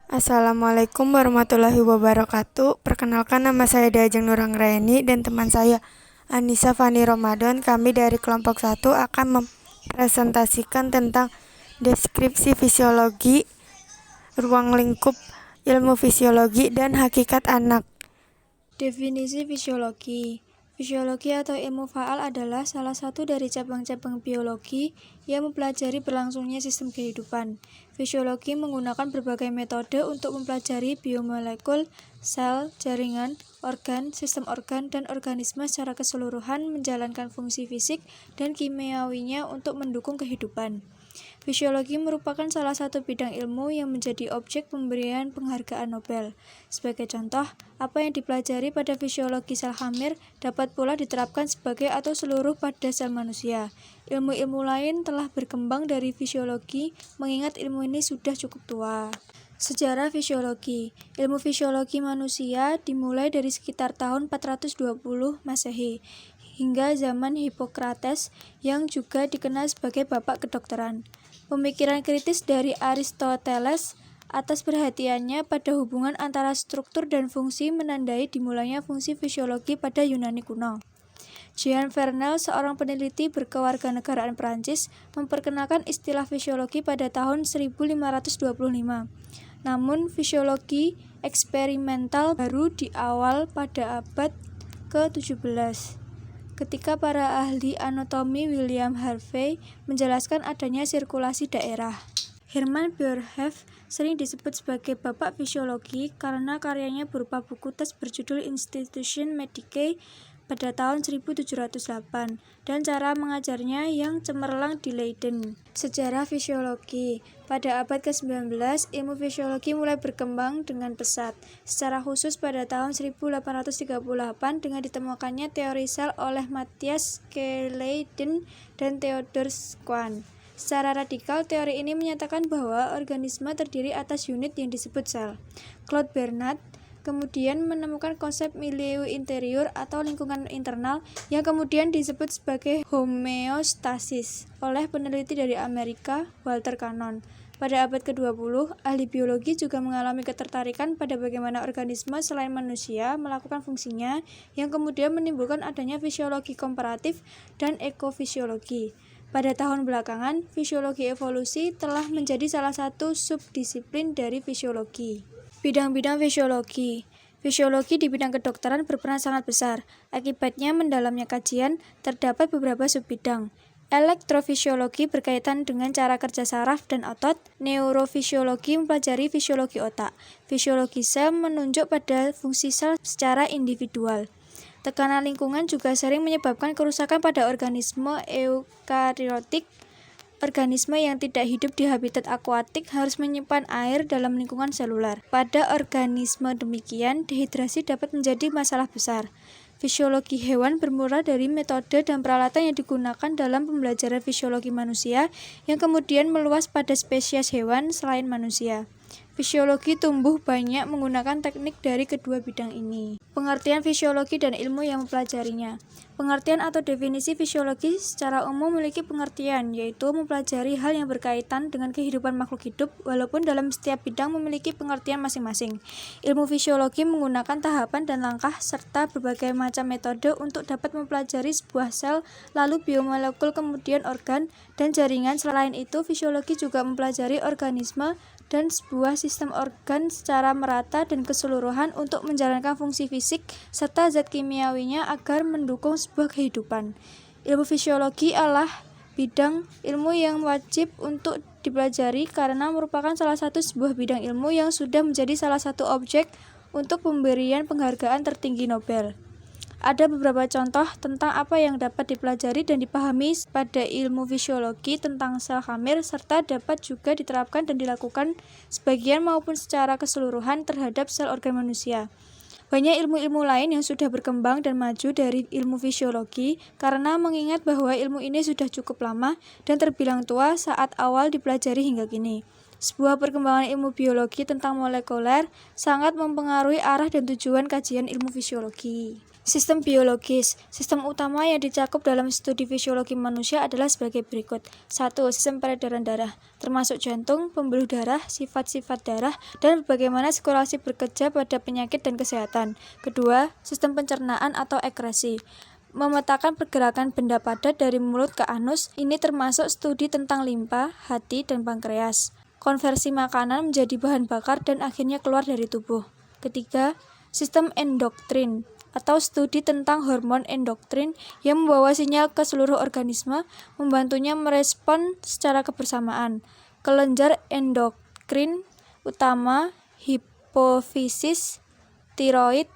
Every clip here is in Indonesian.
Assalamualaikum warahmatullahi wabarakatuh. Perkenalkan, nama saya Diajeng Nuranggraeni dan teman saya Anissa Fani Ramadan. Kami dari kelompok 1 akan mempresentasikan tentang deskripsi fisiologi, ruang lingkup, ilmu fisiologi, dan hakikat anak. Definisi fisiologi. Fisiologi atau ilmu faal adalah salah satu dari cabang-cabang biologi yang mempelajari berlangsungnya sistem kehidupan. Fisiologi menggunakan berbagai metode untuk mempelajari biomolekul, sel, jaringan, organ, sistem organ, dan organisme secara keseluruhan, menjalankan fungsi fisik dan kimiawinya untuk mendukung kehidupan. Fisiologi merupakan salah satu bidang ilmu yang menjadi objek pemberian penghargaan Nobel. Sebagai contoh, apa yang dipelajari pada fisiologi sel hamir dapat pula diterapkan sebagai atau seluruh pada sel manusia. Ilmu-ilmu lain telah berkembang dari fisiologi, mengingat ilmu ini sudah cukup tua. Sejarah fisiologi. Ilmu fisiologi manusia dimulai dari sekitar tahun 420 Masehi hingga zaman Hippocrates yang juga dikenal sebagai bapak kedokteran. Pemikiran kritis dari Aristoteles atas perhatiannya pada hubungan antara struktur dan fungsi menandai dimulainya fungsi fisiologi pada Yunani kuno. Jean Vernel, seorang peneliti berkewarganegaraan Prancis, memperkenalkan istilah fisiologi pada tahun 1525. Namun, fisiologi eksperimental baru di awal pada abad ke-17. Ketika para ahli anatomi William Harvey menjelaskan adanya sirkulasi daerah. Hermann Boerhaave sering disebut sebagai bapak fisiologi karena karyanya berupa buku tes berjudul Institution Medicae pada tahun 1708 dan cara mengajarnya yang cemerlang di Leiden. Sejarah fisiologi. Pada abad ke-19, ilmu fisiologi mulai berkembang dengan pesat, secara khusus pada tahun 1838 dengan ditemukannya teori sel oleh Matthias K. Leiden dan Theodor Schwann. Secara radikal, teori ini menyatakan bahwa organisme terdiri atas unit yang disebut sel. Claude Bernard kemudian menemukan konsep milieu interior atau lingkungan internal yang kemudian disebut sebagai homeostasis oleh peneliti dari Amerika, Walter Cannon. Pada abad ke-20, ahli biologi juga mengalami ketertarikan pada bagaimana organisme selain manusia melakukan fungsinya yang kemudian menimbulkan adanya fisiologi komparatif dan ekofisiologi. Pada tahun belakangan, fisiologi evolusi telah menjadi salah satu subdisiplin dari fisiologi. Bidang-bidang fisiologi. Fisiologi di bidang kedokteran berperan sangat besar. Akibatnya mendalamnya kajian, terdapat beberapa subbidang. Elektrofisiologi berkaitan dengan cara kerja saraf dan otot. Neurofisiologi mempelajari fisiologi otak. Fisiologi sel menunjuk pada fungsi sel secara individual. Tekanan lingkungan juga sering menyebabkan kerusakan pada organisme eukariotik. Organisme yang tidak hidup di habitat akuatik harus menyimpan air dalam lingkungan seluler. Pada organisme demikian, dehidrasi dapat menjadi masalah besar. Fisiologi hewan bermula dari metode dan peralatan yang digunakan dalam pembelajaran fisiologi manusia yang kemudian meluas pada spesies hewan selain manusia. Fisiologi tumbuh banyak menggunakan teknik dari kedua bidang ini. Pengertian fisiologi dan ilmu yang mempelajarinya. Pengertian atau definisi fisiologi secara umum memiliki pengertian, yaitu mempelajari hal yang berkaitan dengan kehidupan makhluk hidup, walaupun dalam setiap bidang memiliki pengertian masing-masing. Ilmu fisiologi menggunakan tahapan dan langkah serta berbagai macam metode untuk dapat mempelajari sebuah sel, lalu biomolekul, kemudian organ dan jaringan. Selain itu, fisiologi juga mempelajari organisme dan sebuah sistem organ secara merata dan keseluruhan untuk menjalankan fungsi fisik serta zat kimiawinya agar mendukung sebuah kehidupan. Ilmu fisiologi adalah bidang ilmu yang wajib untuk dipelajari karena merupakan salah satu sebuah bidang ilmu yang sudah menjadi salah satu objek untuk pemberian penghargaan tertinggi Nobel. Ada beberapa contoh tentang apa yang dapat dipelajari dan dipahami pada ilmu fisiologi tentang sel hamir serta dapat juga diterapkan dan dilakukan sebagian maupun secara keseluruhan terhadap sel organ manusia. Banyak ilmu-ilmu lain yang sudah berkembang dan maju dari ilmu fisiologi karena mengingat bahwa ilmu ini sudah cukup lama dan terbilang tua saat awal dipelajari hingga kini. Sebuah perkembangan ilmu biologi tentang molekuler sangat mempengaruhi arah dan tujuan kajian ilmu fisiologi. Sistem biologis. Sistem utama yang dicakup dalam studi fisiologi manusia adalah sebagai berikut. 1. Sistem peredaran darah, termasuk jantung, pembuluh darah, sifat-sifat darah, dan bagaimana sirkulasi bekerja pada penyakit dan kesehatan. Kedua, sistem pencernaan atau ekresi, memetakan pergerakan benda padat dari mulut ke anus. Ini termasuk studi tentang limpa, hati, dan pankreas. Konversi makanan menjadi bahan bakar dan akhirnya keluar dari tubuh. Ketiga, sistem endokrin atau studi tentang hormon endokrin yang membawa sinyal ke seluruh organisme, membantunya merespon secara kebersamaan. Kelenjar endokrin utama hipofisis, tiroid,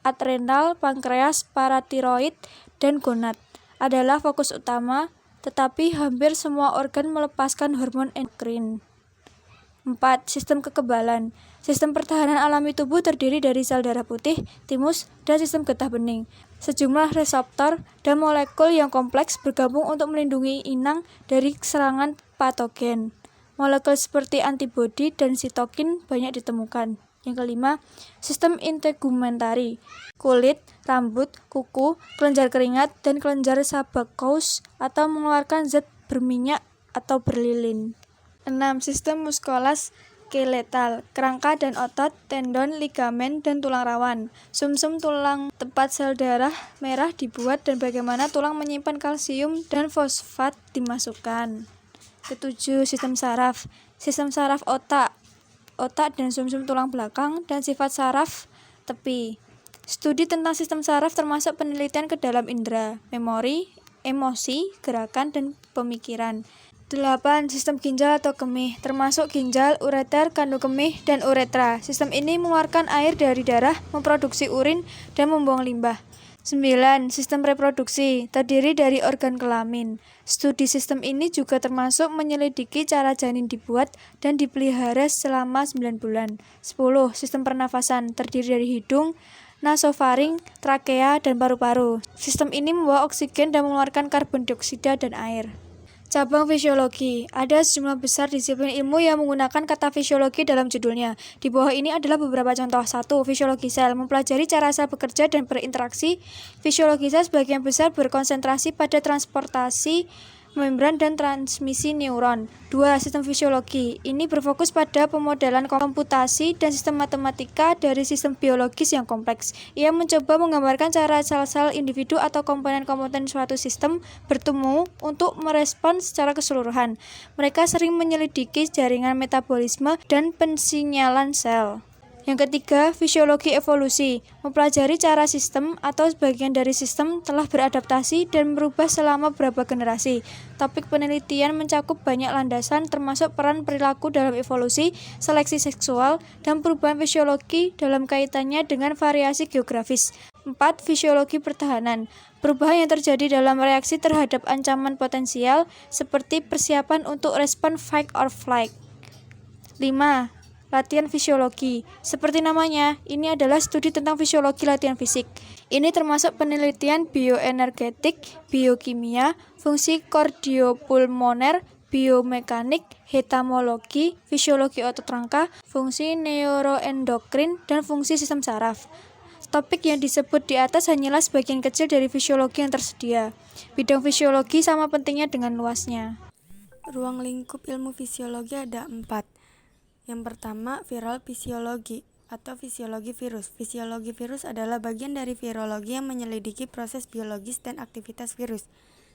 adrenal, pankreas, paratiroid, dan gonad adalah fokus utama, tetapi hampir semua organ melepaskan hormon endokrin. 4. Sistem kekebalan. Sistem pertahanan alami tubuh terdiri dari sel darah putih, timus, dan sistem getah bening. Sejumlah reseptor dan molekul yang kompleks bergabung untuk melindungi inang dari serangan patogen. Molekul seperti antibodi dan sitokin banyak ditemukan. Yang kelima, sistem integumentari. Kulit, rambut, kuku, kelenjar keringat, dan kelenjar sebaceous atau mengeluarkan zat berminyak atau berlilin. 6. Sistem muskuloskeletal, kerangka dan otot, tendon, ligamen, dan tulang rawan. Sumsum tulang tempat sel darah merah dibuat dan bagaimana tulang menyimpan kalsium dan fosfat dimasukkan. 7. Sistem saraf. Sistem saraf otak dan sumsum tulang belakang, dan sifat saraf tepi. Studi tentang sistem saraf termasuk penelitian ke dalam indera, memori, emosi, gerakan, dan pemikiran. 8. Sistem ginjal atau kemih, termasuk ginjal, ureter, kandung kemih, dan uretra. Sistem ini mengeluarkan air dari darah, memproduksi urin, dan membuang limbah. 9. Sistem reproduksi, terdiri dari organ kelamin. Studi sistem ini juga termasuk menyelidiki cara janin dibuat dan dipelihara selama 9 bulan. 10. Sistem pernafasan, terdiri dari hidung, nasofaring, trakea, dan paru-paru. Sistem ini membawa oksigen dan mengeluarkan karbon dioksida dan air. Cabang fisiologi. Ada sejumlah besar disiplin ilmu yang menggunakan kata fisiologi dalam judulnya. Di bawah ini adalah beberapa contoh. 1. Fisiologi sel, mempelajari cara sel bekerja dan berinteraksi. Fisiologi sel sebagian besar berkonsentrasi pada transportasi membran dan transmisi neuron. 2. Sistem fisiologi. Ini berfokus pada pemodelan komputasi dan sistem matematika dari sistem biologis yang kompleks. Ia mencoba menggambarkan cara sel-sel individu atau komponen-komponen suatu sistem bertemu untuk merespon secara keseluruhan. Mereka sering menyelidiki jaringan metabolisme dan pensinyalan sel. Yang ketiga, fisiologi evolusi, mempelajari cara sistem atau sebagian dari sistem telah beradaptasi dan berubah selama beberapa generasi. Topik penelitian mencakup banyak landasan termasuk peran perilaku dalam evolusi, seleksi seksual, dan perubahan fisiologi dalam kaitannya dengan variasi geografis. 4. Fisiologi pertahanan, perubahan yang terjadi dalam reaksi terhadap ancaman potensial seperti persiapan untuk respon fight or flight. 5. Latihan fisiologi. Seperti namanya, ini adalah studi tentang fisiologi latihan fisik. Ini termasuk penelitian bioenergetik, biokimia, fungsi kardiopulmoner, biomekanik, hetamologi, fisiologi otot rangka, fungsi neuroendokrin, dan fungsi sistem saraf. Topik yang disebut di atas hanyalah sebagian kecil dari fisiologi yang tersedia. Bidang fisiologi sama pentingnya dengan luasnya. Ruang lingkup ilmu fisiologi ada 4. Yang pertama, viral fisiologi atau fisiologi virus. Fisiologi virus adalah bagian dari virologi yang menyelidiki proses biologis dan aktivitas virus.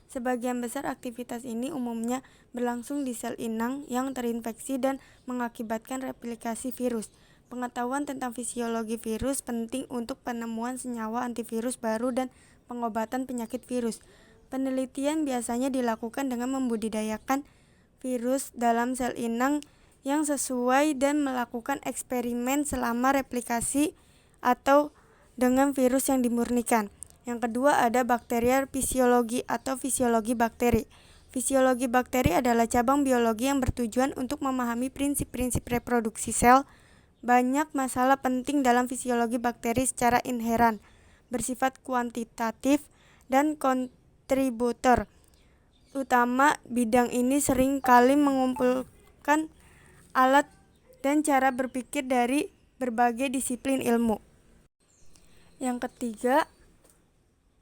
Sebagian besar aktivitas ini umumnya berlangsung di sel inang yang terinfeksi dan mengakibatkan replikasi virus. Pengetahuan tentang fisiologi virus penting untuk penemuan senyawa antivirus baru dan pengobatan penyakit virus. Penelitian biasanya dilakukan dengan membudidayakan virus dalam sel inang yang sesuai dan melakukan eksperimen selama replikasi atau dengan virus yang dimurnikan. Yang kedua ada bakterial fisiologi atau fisiologi bakteri. Fisiologi bakteri adalah cabang biologi yang bertujuan untuk memahami prinsip-prinsip reproduksi sel. Banyak masalah penting dalam fisiologi bakteri secara inheran, bersifat kuantitatif dan kontributor. Utama bidang ini sering kali mengumpulkan alat dan cara berpikir dari berbagai disiplin ilmu. Yang ketiga,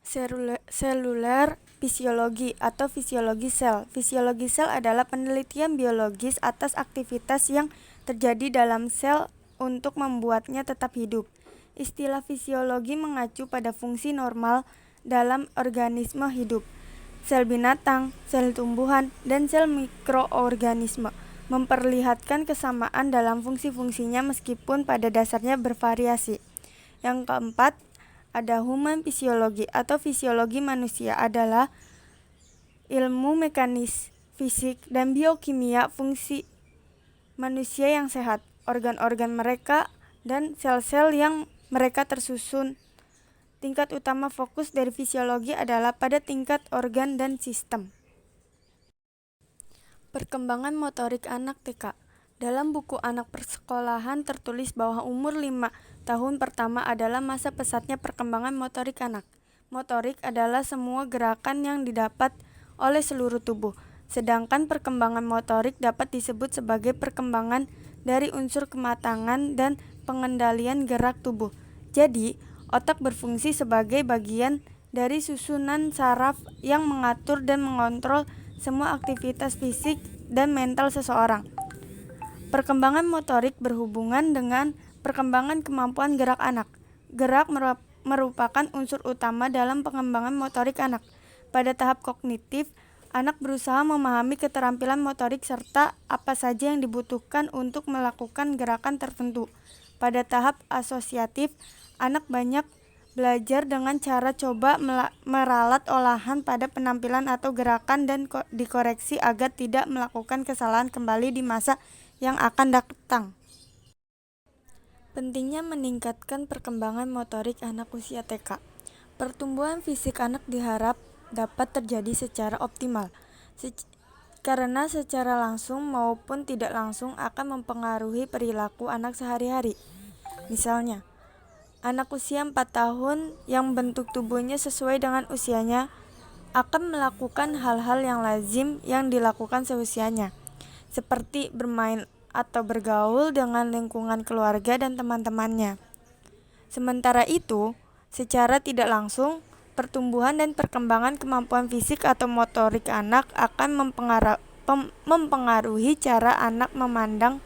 Seluler fisiologi atau fisiologi sel. Fisiologi sel adalah penelitian biologis atas aktivitas yang terjadi dalam sel untuk membuatnya tetap hidup. Istilah fisiologi mengacu pada fungsi normal dalam organisme hidup. Sel binatang, sel tumbuhan, dan sel mikroorganisme memperlihatkan kesamaan dalam fungsi-fungsinya meskipun pada dasarnya bervariasi. Yang keempat, ada human fisiologi atau fisiologi manusia adalah ilmu mekanis, fisik, dan biokimia fungsi manusia yang sehat, organ-organ mereka, dan sel-sel yang mereka tersusun. Tingkat utama fokus dari fisiologi adalah pada tingkat organ dan sistem. Perkembangan motorik anak TK. Dalam buku anak persekolahan tertulis bahwa umur 5 tahun pertama adalah masa pesatnya perkembangan motorik anak. Motorik adalah semua gerakan yang didapat oleh seluruh tubuh, sedangkan perkembangan motorik dapat disebut sebagai perkembangan dari unsur kematangan dan pengendalian gerak tubuh. Jadi, otak berfungsi sebagai bagian dari susunan saraf yang mengatur dan mengontrol semua aktivitas fisik dan mental seseorang. Perkembangan motorik berhubungan dengan perkembangan kemampuan gerak anak. Gerak merupakan unsur utama dalam pengembangan motorik anak. Pada tahap kognitif, anak berusaha memahami keterampilan motorik serta apa saja yang dibutuhkan untuk melakukan gerakan tertentu. Pada tahap asosiatif, anak banyak belajar dengan cara coba meralat olahan pada penampilan atau gerakan dan dikoreksi agar tidak melakukan kesalahan kembali di masa yang akan datang. Pentingnya meningkatkan perkembangan motorik anak usia TK. Pertumbuhan fisik anak diharap dapat terjadi secara optimal, karena secara langsung maupun tidak langsung akan mempengaruhi perilaku anak sehari-hari. Misalnya, anak usia 4 tahun yang bentuk tubuhnya sesuai dengan usianya akan melakukan hal-hal yang lazim yang dilakukan seusianya, seperti bermain atau bergaul dengan lingkungan keluarga dan teman-temannya. Sementara itu, secara tidak langsung, pertumbuhan dan perkembangan kemampuan fisik atau motorik anak akan mempengaruhi cara anak memandang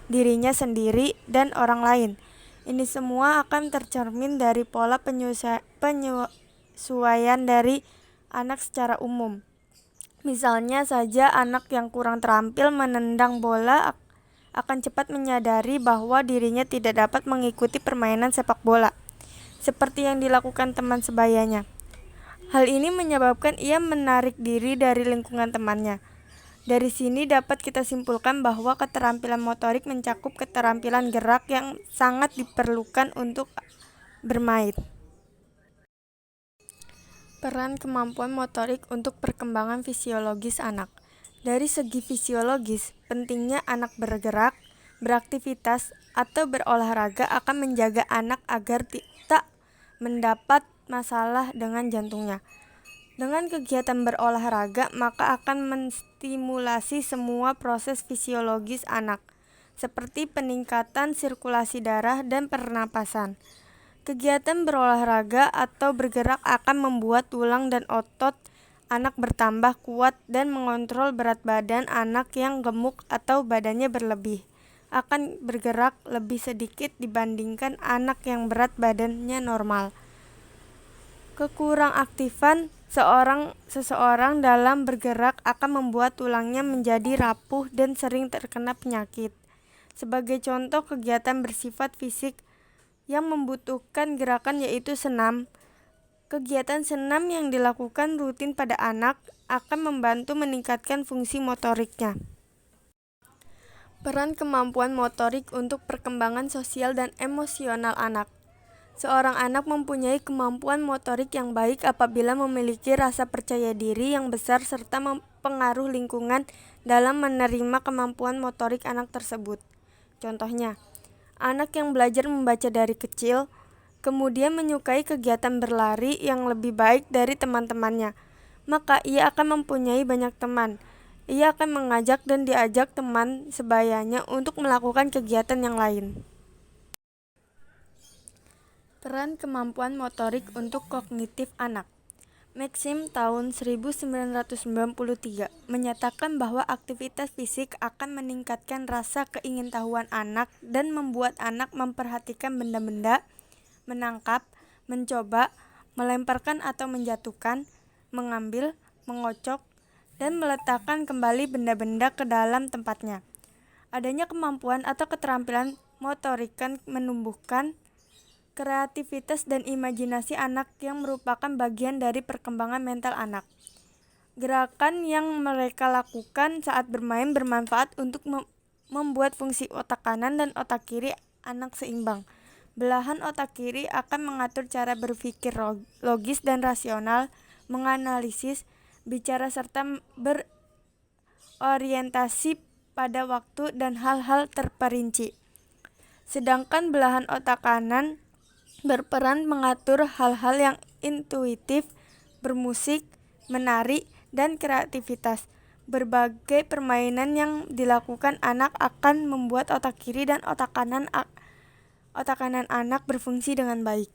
dirinya sendiri dan orang lain. Ini semua akan tercermin dari pola penyesuaian dari anak secara umum. Misalnya saja anak yang kurang terampil menendang bola akan cepat menyadari bahwa dirinya tidak dapat mengikuti permainan sepak bola, seperti yang dilakukan teman sebayanya. Hal ini menyebabkan ia menarik diri dari lingkungan temannya. Dari sini dapat kita simpulkan bahwa keterampilan motorik mencakup keterampilan gerak yang sangat diperlukan untuk bermain. Peran kemampuan motorik untuk perkembangan fisiologis anak. Dari segi fisiologis, pentingnya anak bergerak, beraktivitas, atau berolahraga akan menjaga anak agar tidak mendapat masalah dengan jantungnya. Dengan kegiatan berolahraga, maka akan menstimulasi semua proses fisiologis anak, seperti peningkatan sirkulasi darah dan pernapasan. Kegiatan berolahraga atau bergerak akan membuat tulang dan otot anak bertambah kuat dan mengontrol berat badan. Anak yang gemuk atau badannya berlebih akan bergerak lebih sedikit dibandingkan anak yang berat badannya normal. Kekurang aktifan seseorang dalam bergerak akan membuat tulangnya menjadi rapuh dan sering terkena penyakit. Sebagai contoh kegiatan bersifat fisik yang membutuhkan gerakan yaitu senam. Kegiatan senam yang dilakukan rutin pada anak akan membantu meningkatkan fungsi motoriknya. Peran kemampuan motorik untuk perkembangan sosial dan emosional anak. Seorang anak mempunyai kemampuan motorik yang baik apabila memiliki rasa percaya diri yang besar serta pengaruh lingkungan dalam menerima kemampuan motorik anak tersebut. Contohnya, anak yang belajar membaca dari kecil, kemudian menyukai kegiatan berlari yang lebih baik dari teman-temannya, maka ia akan mempunyai banyak teman. Ia akan mengajak dan diajak teman sebayanya untuk melakukan kegiatan yang lain. Peran kemampuan motorik untuk kognitif anak. Maxim tahun 1993 menyatakan bahwa aktivitas fisik akan meningkatkan rasa keingintahuan anak dan membuat anak memperhatikan benda-benda, menangkap, mencoba, melemparkan atau menjatuhkan, mengambil, mengocok, dan meletakkan kembali benda-benda ke dalam tempatnya. Adanya kemampuan atau keterampilan motorikan menumbuhkan kreativitas dan imajinasi anak yang merupakan bagian dari perkembangan mental anak. Gerakan yang mereka lakukan saat bermain bermanfaat untuk membuat fungsi otak kanan dan otak kiri anak seimbang. Belahan otak kiri akan mengatur cara berpikir logis dan rasional, menganalisis, bicara serta berorientasi pada waktu dan hal-hal terperinci. Sedangkan belahan otak kanan berperan mengatur hal-hal yang intuitif, bermusik, menari, dan kreativitas. Berbagai permainan yang dilakukan anak akan membuat otak kiri dan otak kanan anak berfungsi dengan baik.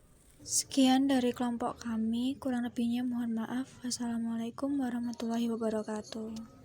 Sekian dari kelompok kami, kurang lebihnya mohon maaf. Wassalamualaikum warahmatullahi wabarakatuh.